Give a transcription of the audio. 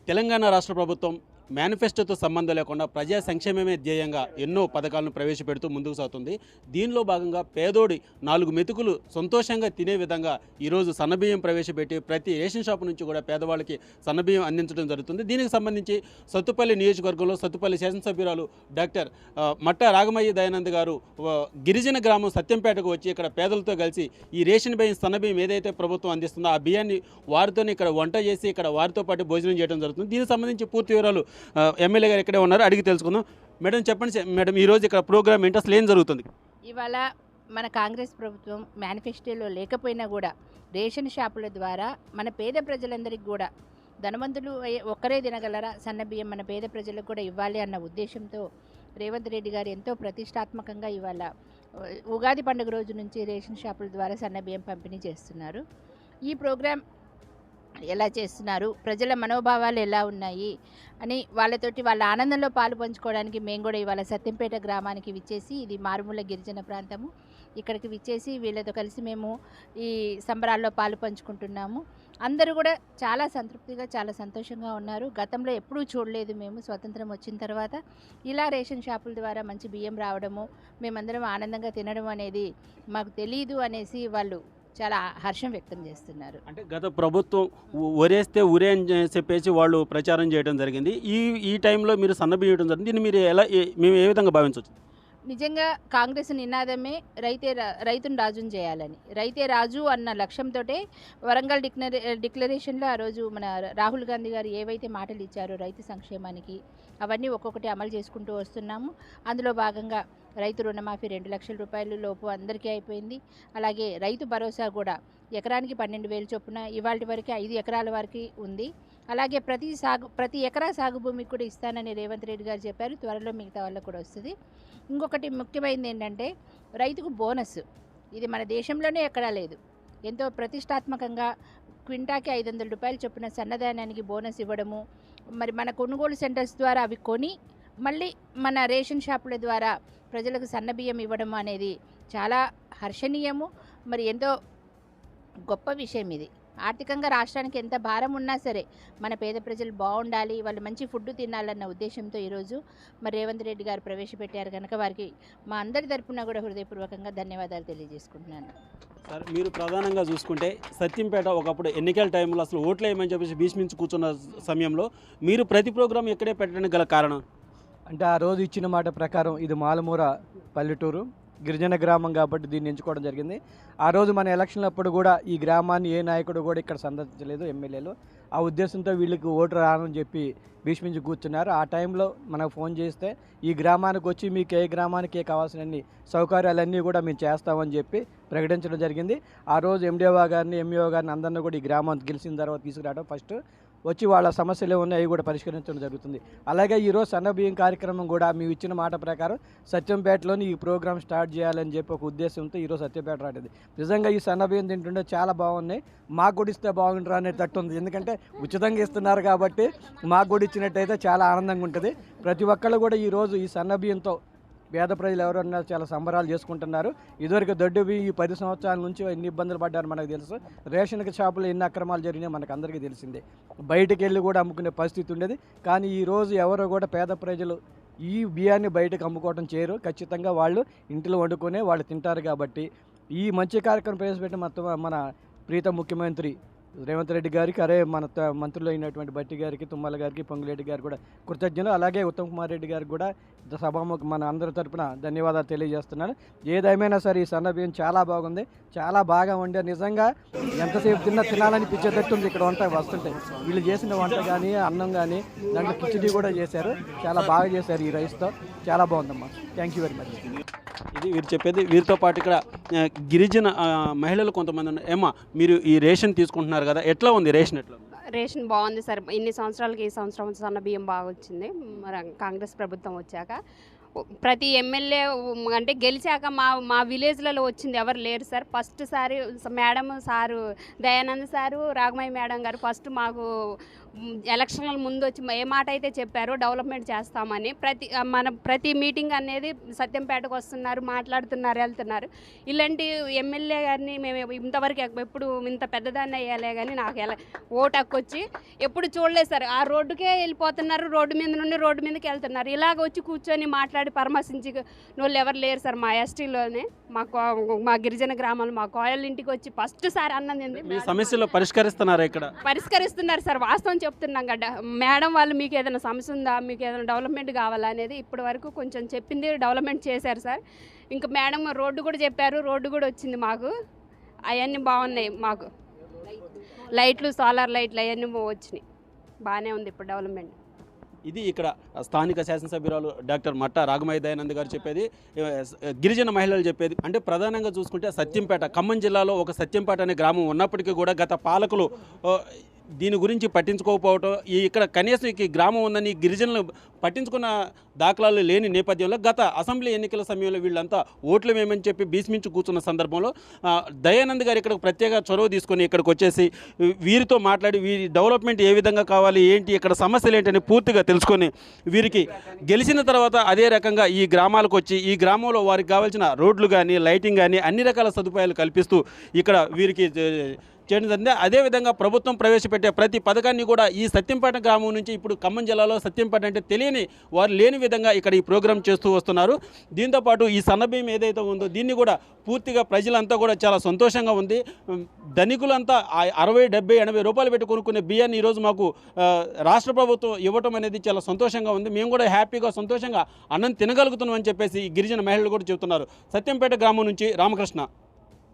తెలంగాణ రాష్ట్ర ప్రభుత్వం మేనిఫెస్టోతో సంబంధం లేకుండా ప్రజా సంక్షేమమే ధ్యేయంగా ఎన్నో పథకాలను ప్రవేశపెడుతూ ముందుకు సాగుతుంది. దీనిలో భాగంగా పేదోడి 4 మెతుకులు సంతోషంగా తినే విధంగా ఈరోజు సన్నబియ్యం ప్రవేశపెట్టి ప్రతి రేషన్ షాపు నుంచి కూడా పేదవాళ్ళకి సన్నబియ్యం అందించడం జరుగుతుంది. దీనికి సంబంధించి సత్తుపల్లి నియోజకవర్గంలో సత్తుపల్లి శాసనసభ్యురాలు డాక్టర్ మట్ట రాగమయ్య దయానంద్ గారు గిరిజన గ్రామం సత్యంపేటకు వచ్చి ఇక్కడ పేదలతో కలిసి ఈ రేషన్ బియ్యం సన్నబియ్యం ఏదైతే ప్రభుత్వం అందిస్తుందో ఆ బియ్యాన్ని వారితోనే ఇక్కడ వంట చేసి ఇక్కడ వారితో పాటు భోజనం చేయడం జరుగుతుంది. దీనికి సంబంధించి పూర్తి వివరాలు ఎమ్మెల్యే గారు ఇక్కడే ఉన్నారు, అడిగి తెలుసుకుందాం. మేడం చెప్పండి మేడం, ఈరోజు ఇక్కడ ప్రోగ్రామ్ ఏంటి, అసలు ఏం జరుగుతుంది? ఇవాళ మన కాంగ్రెస్ ప్రభుత్వం మేనిఫెస్టోలో లేకపోయినా కూడా రేషన్ షాపుల ద్వారా మన పేద ప్రజలందరికీ కూడా ధనవంతులు ఒక్కరే తినగలరా సన్నబియ్యం మన పేద ప్రజలకు కూడా ఇవ్వాలి అన్న ఉద్దేశంతో రేవంత్ రెడ్డి గారు ఎంతో ప్రతిష్టాత్మకంగా ఇవాళ ఉగాది పండుగ రోజు నుంచి రేషన్ షాపుల ద్వారా సన్నబియ్యం పంపిణీ చేస్తున్నారు. ఈ ప్రోగ్రాం ఎలా చేస్తున్నారు, ప్రజల మనోభావాలు ఎలా ఉన్నాయి అని వాళ్ళతోటి వాళ్ళ ఆనందంలో పాలు పంచుకోవడానికి మేము కూడా ఇవాళ సత్యంపేట గ్రామానికి విచ్చేసి, ఇది మారుమూల గిరిజన ప్రాంతము, ఇక్కడికి విచ్చేసి వీళ్ళతో కలిసి మేము ఈ సంబరాల్లో పాలు పంచుకుంటున్నాము. అందరూ కూడా చాలా సంతృప్తిగా చాలా సంతోషంగా ఉన్నారు. గతంలో ఎప్పుడూ చూడలేదు మేము స్వతంత్రం వచ్చిన తర్వాత ఇలా రేషన్ షాపుల ద్వారా మంచి బియ్యం రావడము, మేమందరం ఆనందంగా తినడం అనేది మాకు తెలియదు అనేసి వాళ్ళు చాలా హర్షం వ్యక్తం చేస్తున్నారు. అంటే గత ప్రభుత్వం ఒరేస్తే ఉరే అని చెప్పేసి వాళ్ళు ప్రచారం చేయడం జరిగింది. ఈ టైంలో మీరు సన్నబియ్యం ఇవ్వడం జరిగింది. దీన్ని మీరు మేము ఏ విధంగా భావించవచ్చు? నిజంగా కాంగ్రెస్ నినాదమే రైతును రాజుని చేయాలని, రైతే రాజు అన్న లక్ష్యంతో వరంగల్ డిక్లరేషన్లో ఆ రోజు మన రాహుల్ గాంధీ గారు ఏవైతే మాటలు ఇచ్చారో రైతు సంక్షేమానికి అవన్నీ ఒక్కొక్కటి అమలు చేసుకుంటూ వస్తున్నాము. అందులో భాగంగా రైతు రుణమాఫీ 2 లక్షల రూపాయల లోపు అందరికీ అయిపోయింది. అలాగే రైతు భరోసా కూడా ఎకరానికి 12,000 చొప్పున ఇవాళ వరకు 5 ఎకరాల వరకు ఉంది. అలాగే ప్రతి ఎకరా సాగు భూమికి కూడా ఇస్తానని రేవంత్ రెడ్డి గారు చెప్పారు. త్వరలో మిగతా వాళ్ళకు కూడా వస్తుంది. ఇంకొకటి ముఖ్యమైనది ఏంటంటే రైతుకు బోనస్, ఇది మన దేశంలోనే ఎక్కడా లేదు. ఎంతో ప్రతిష్టాత్మకంగా క్వింటాకి 500 రూపాయలు చొప్పున సన్నధాన్యానికి బోనస్ ఇవ్వడము, మరి మన కొనుగోలు సెంటర్స్ ద్వారా అవి కొని మళ్ళీ మన రేషన్ షాపుల ద్వారా ప్రజలకు సన్నబియ్యం ఇవ్వడం అనేది చాలా హర్షణీయము. మరి ఎంతో గొప్ప విషయం ఇది. ఆర్థికంగా రాష్ట్రానికి ఎంత భారం ఉన్నా సరే మన పేద ప్రజలు బాగుండాలి, వాళ్ళు మంచి ఫుడ్ తినాలన్న ఉద్దేశంతో ఈరోజు మరి రేవంత్ రెడ్డి గారు ప్రవేశపెట్టారు కనుక వారికి మా అందరి తరపున కూడా హృదయపూర్వకంగా ధన్యవాదాలు తెలియజేసుకుంటున్నాను. సార్, మీరు ప్రధానంగా చూసుకుంటే సత్యంపేట ఒకప్పుడు ఎన్నికల టైంలో అసలు ఓట్లు వేయమని చెప్పేసి భీష్మించి కూర్చున్న సమయంలో మీరు ప్రతి ప్రోగ్రాం ఎక్కడే పెట్టడానికి గల కారణం అంటే ఆ రోజు ఇచ్చిన మాట ప్రకారం ఇది మాలమూర పల్లెటూరు గిరిజన గ్రామం కాబట్టి దీన్ని ఎంచుకోవడం జరిగింది. ఆ రోజు మన ఎలక్షన్లప్పుడు కూడా ఈ గ్రామాన్ని ఏ నాయకుడు కూడా ఇక్కడ సందర్శించలేదు ఎమ్మెల్యేలు. ఆ ఉద్దేశంతో వీళ్ళకి ఓటు రానని చెప్పి భీష్మించి కూర్చున్నారు. ఆ టైంలో మనకు ఫోన్ చేస్తే ఈ గ్రామానికి వచ్చి మీకు ఏ గ్రామానికి కావాల్సిన సౌకర్యాలన్నీ కూడా మేము చేస్తామని చెప్పి ప్రకటించడం జరిగింది. ఆ రోజు ఎండిఓ గారిని ఎంఈఓ గారిని అందరినీ కూడా ఈ గ్రామానికి గెలిచిన తర్వాత తీసుకురావడం, ఫస్ట్ వచ్చి వాళ్ళ సమస్యలు ఉన్నాయి అవి కూడా పరిష్కరించడం జరుగుతుంది. అలాగే ఈరోజు సన్నబియ్యం కార్యక్రమం కూడా మేము ఇచ్చిన మాట ప్రకారం సత్యంపేటలోని ఈ ప్రోగ్రాం స్టార్ట్ చేయాలని చెప్పి ఒక ఉద్దేశంతో ఈరోజు సత్యంపేట రావడం. నిజంగా ఈ సన్నబియ్యం తింటుంటే చాలా బాగున్నాయి, మాకు కూడా ఇస్తే బాగుంటారు అనేటట్టు ఉంది. ఎందుకంటే ఉచితంగా ఇస్తున్నారు కాబట్టి మాకు కూడా ఇచ్చినట్టయితే చాలా ఆనందంగా ఉంటుంది. ప్రతి ఒక్కళ్ళు కూడా ఈరోజు ఈ సన్నబియ్యంతో పేద ప్రజలు ఎవరన్నా చాలా సంబరాలు చేసుకుంటున్నారు. ఇదివరకు దొడ్డు బియ్యం ఈ 10 సంవత్సరాల నుంచి ఎన్ని ఇబ్బందులు పడ్డారు మనకు తెలుసు. రేషన్ షాపులో ఎన్ని అక్రమాలు జరిగినాయి మనకు అందరికీ తెలిసిందే. బయటకు వెళ్ళి కూడా అమ్ముకునే పరిస్థితి ఉండేది. కానీ ఈరోజు ఎవరు కూడా పేద ప్రజలు ఈ బియ్యాన్ని బయటకు అమ్ముకోవడం చేయరు. ఖచ్చితంగా వాళ్ళు ఇంట్లో వండుకునే వాళ్ళు తింటారు. కాబట్టి ఈ మంచి కార్యక్రమం ప్రవేశపెట్టిన మన ప్రీతం ముఖ్యమంత్రి రేవంత్ రెడ్డి గారికి, మన మంత్రులు అయినటువంటి బట్టి గారికి, తుమ్మల గారికి, పొంగులేటి గారికి కూడా కృతజ్ఞతలు. అలాగే ఉత్తమ్ కుమార్ రెడ్డి గారికి కూడా సభాముఖ మన అందరి తరపున ధన్యవాదాలు తెలియజేస్తున్నాను. ఏదేమైనా సరే ఈ సన్నబియ్యం చాలా బాగుంది, చాలా బాగా ఉండే. నిజంగా ఎంతసేపు తినాలనిపించేటట్టుంది ఇక్కడ వంట వస్తుంటాయి. వీళ్ళు చేసిన వంట కానీ అన్నం కానీ దాంట్లో కిచిడి కూడా చేశారు, చాలా బాగా చేశారు ఈ రైస్తో. చాలా బాగుందమ్మా, థ్యాంక్ యూ వెరీ మచ్. ఇది వీరు చెప్పేది. వీరితో పాటు ఇక్కడ గిరిజన మహిళలు కొంతమంది ఉన్నారు. ఏమా, మీరు ఈ రేషన్ తీసుకుంటున్నారు కదా, ఎట్లా ఉంది రేషన్? ఎట్లా ఉంది? రేషన్ బాగుంది సార్. ఇన్ని సంవత్సరాలకి ఈ సంవత్సరం సన్న బియ్యం బాగా వచ్చింది. కాంగ్రెస్ ప్రభుత్వం వచ్చాక ప్రతి ఎమ్మెల్యే అంటే గెలిచాక మా విలేజ్లలో వచ్చింది ఎవరు లేరు సార్. ఫస్ట్ సారి madam sir Dayanand sir Raghamayya madam గారు ఫస్ట్ మాకు ఎలక్షన్ల ముందు వచ్చి ఏ మాట అయితే చెప్పారో డెవలప్మెంట్ చేస్తామని ప్రతి మీటింగ్ అనేది సత్యంపేటకు వస్తున్నారు, మాట్లాడుతున్నారు, వెళ్తున్నారు. ఇలాంటి ఎమ్మెల్యే గారిని మేము ఇంతవరకు ఎప్పుడు ఇంత పెద్దదాన్ని అయ్యాలే కానీ నాకు ఓటు హక్కు వచ్చి ఎప్పుడు చూడలేదు సార్. ఆ రోడ్డుకే వెళ్ళిపోతున్నారు, రోడ్డు మీద నుండి రోడ్డు మీదకి వెళ్తున్నారు. ఇలాగ వచ్చి కూర్చొని మాట్లాడి పరామర్శించి వాళ్ళు ఎవరు లేరు సార్. మా ఎస్టీలోనే మా గిరిజన గ్రామాలు మా కోయల ఇంటికి వచ్చి ఫస్ట్ సార్ అన్నది మీ సమస్యలు పరిష్కరిస్తున్నారా? ఇక్కడ పరిష్కరిస్తున్నారు సార్. వాస్తవం చెప్తున్నాం కదా మేడం వాళ్ళు, మీకు ఏదైనా సమస్య ఉందా, మీకు ఏదైనా డెవలప్మెంట్ కావాలా అనేది ఇప్పటి వరకు కొంచెం చెప్పింది డెవలప్మెంట్ చేశారు సార్. ఇంకా మేడం రోడ్డు కూడా చెప్పారు, రోడ్డు కూడా వచ్చింది మాకు. అవన్నీ బాగున్నాయి మాకు. లైట్లు, సోలార్ లైట్లు అవన్నీ వచ్చినాయి. బాగానే ఉంది ఇప్పుడు డెవలప్మెంట్. ఇది ఇక్కడ స్థానిక శాసనసభ్యురాలు డాక్టర్ మట్టా రాఘమయ్య దయానంద్ గారు చెప్పేది, గిరిజన మహిళలు చెప్పేది. అంటే ప్రధానంగా చూసుకుంటే సత్యంపేట, ఖమ్మం జిల్లాలో ఒక సత్యంపేట అనే గ్రామం ఉన్నప్పటికీ కూడా గత పాలకులు దీని గురించి పట్టించుకోకపోవటం, ఇక్కడ కనీసం ఈ గ్రామం ఉందని గిరిజనులు పట్టించుకున్న దాఖలాలు లేని నేపథ్యంలో గత అసెంబ్లీ ఎన్నికల సమయంలో వీళ్ళంతా ఓట్లు వేయమని చెప్పి భీష్మించి కూర్చున్న సందర్భంలో దయానంద్ గారు ఇక్కడ ప్రత్యేక చొరవ తీసుకొని ఇక్కడికి వచ్చేసి వీరితో మాట్లాడి వీరి డెవలప్మెంట్ ఏ విధంగా కావాలి, ఏంటి, ఇక్కడ సమస్యలు ఏంటని పూర్తిగా తెలుసుకొని వీరికి గెలిచిన తర్వాత అదే రకంగా ఈ గ్రామాలకు వచ్చి ఈ గ్రామంలో వారికి కావాల్సిన రోడ్లు కానీ, లైటింగ్ కానీ అన్ని రకాల సదుపాయాలు కల్పిస్తూ ఇక్కడ వీరికి చేయడం జరిగింది. అదేవిధంగా ప్రభుత్వం ప్రవేశపెట్టే ప్రతి పథకాన్ని కూడా ఈ సత్యంపేట గ్రామం నుంచి ఇప్పుడు ఖమ్మం జిల్లాలో సత్యంపేట అంటే తెలియని వారు లేని విధంగా ఇక్కడ ఈ ప్రోగ్రాం చేస్తూ వస్తున్నారు. దీంతోపాటు ఈ సన్నబియ్యం ఏదైతే ఉందో దీన్ని కూడా పూర్తిగా ప్రజలంతా కూడా చాలా సంతోషంగా ఉంది. ధనికులంతా 60, 70, 80 రూపాయలు పెట్టి కొనుక్కునే బియ్యాన్ని ఈరోజు మాకు రాష్ట్ర ప్రభుత్వం ఇవ్వటం అనేది చాలా సంతోషంగా ఉంది. మేము కూడా హ్యాపీగా సంతోషంగా అన్నం తినగలుగుతున్నాం అని చెప్పేసి ఈ గిరిజన మహిళలు కూడా చెబుతున్నారు. సత్యంపేట గ్రామం నుంచి రామకృష్ణ.